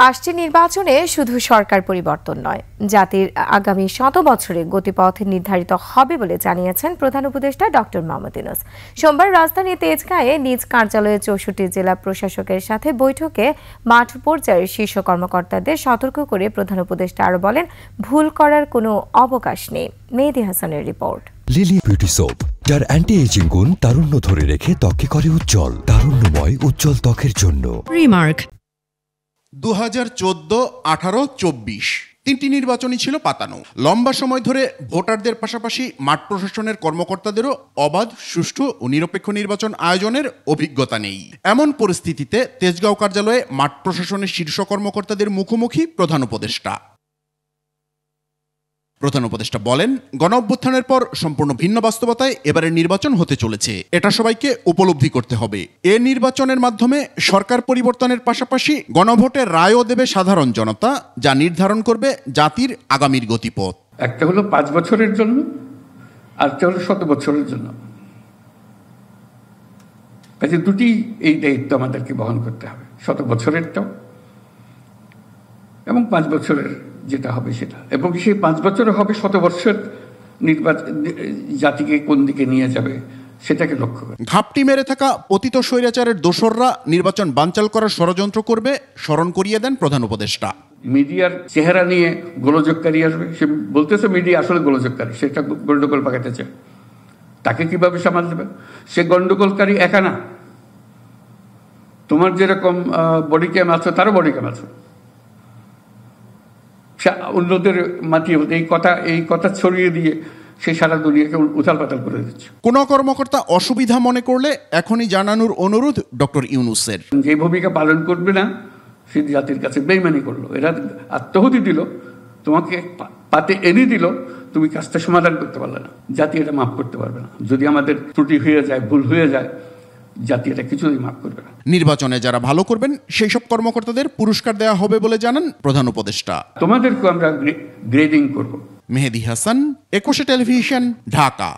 আসছে নির্বাচনে শুধু সরকার পরিবর্তন নয়, জাতির আগামী 100 বছরের গতিপথ নির্ধারিত হবে বলে জানিয়েছেন প্রধান উপদেষ্টা ডক্টর মোহাম্মদ ইউনূস। সোমবার রাজধানী তেজগাঁয়ে নিজ কার্যালয়ে 64 জেলা প্রশাসকের সাথে বৈঠকে মাঠ পর্যায়ের শীর্ষ কর্মকর্তাদের সতর্ক করে প্রধান উপদেষ্টা আরও বলেন, ভুল করার কোনো অবকাশ নেই। মেহেদী হাসানের রিপোর্ট। লিলি বিউটি সোপ, যার অ্যান্টি এজিং গুণ তারুণ্য ধরে রেখে ত্বককে করে উজ্জ্বল। তারুণ্যময় উজ্জ্বল ত্বকের জন্য রিমার্ক। 2014, 18, 24 তিনটি নির্বাচনই ছিল পাতানো। লম্বা সময় ধরে ভোটারদের পাশাপাশি মাঠ প্রশাসনের কর্মকর্তাদেরও অবাধ, সুষ্ঠু ও নিরপেক্ষ নির্বাচন আয়োজনের অভিজ্ঞতা নেই। এমন পরিস্থিতিতে তেজগাঁও কার্যালয়ে মাঠ প্রশাসনের শীর্ষ কর্মকর্তাদের মুখোমুখি প্রধান উপদেষ্টা। প্রধান উপদেষ্টা বলেন, গণ অভ্যুত্থানের পর সম্পূর্ণ ভিন্ন বাস্তবতায় এবারের নির্বাচন হতে চলেছে। এটা সবাইকে উপলব্ধি করতে হবে। এ নির্বাচনের মাধ্যমে সরকার পরিবর্তনের পাশাপাশি গণভোটের রায়ও দেবে সাধারণ জনতা, যা নির্ধারণ করবে জাতির আগামীর গতিপথ। একটা হলো 5 বছরের জন্য, আরেকটা হলো 100 বছরের জন্য। কাজে দুটি এই দায়িত্ব আমাদেরকে বহন করতে হবে, 100 বছরেরটাও এবং 5 বছরের যেটা হবে সেটা। এবং সেই 5 বছরে হবে 100 বছর নির্বাচন জাতিকে কোন দিকে নিয়ে যাবে সেটাকে লক্ষ্য করে। ঘাপটি মেরে থাকা পতিত স্বৈরাচারের দোসররা নির্বাচন বানচাল করার ষড়যন্ত্র করবে, স্মরণ করিয়ে দেন প্রধান উপদেষ্টা। মিডিয়ার চেহারা নিয়ে গোলযোগকারী আসবে, সে বলতেছে মিডিয়া আসলে গোলযোগকারী, সেটা গন্ডগোল পাকাতে চায়। তাকে কিভাবে সামাল দেবে? সে গন্ডগোলকারী একা না, তোমার যেরকম বডি ক্যাম আছে তারও বডি ক্যাম আছে। অন্যদের মাতিয়ে এই কথা ছড়িয়ে দিয়ে সে সারা দুনিয়াকে উথাল পাতাল করে দিচ্ছে। কোন কর্মকর্তা অসুবিধা মনে করলে এখনই জানানোর অনুরোধ ডক্টর ইউনূসের। যে ভূমিকা পালন করবে না সে জাতির কাছে বেইমানি করলো, এরা আত্মহতি দিল, তোমাকে পাতে এনে দিল, তুমি কাজটা সমাধান করতে পারলে না। জাতি এটা মাফ করতে পারবে না। যদি আমাদের ত্রুটি হয়ে যায়, ভুল হয়ে যায়, জাতি এটা কিছুই মাফ করবে না। নির্বাচনে যারা ভালো করবেন সেই সব কর্মকর্তাদের পুরস্কার দেওয়া হবে বলে জানান প্রধান উপদেষ্টা। তোমাদেরকে আমরা গ্রেডিং করব। মেহেদী হাসান, 21 টেলিভিশন, ঢাকা।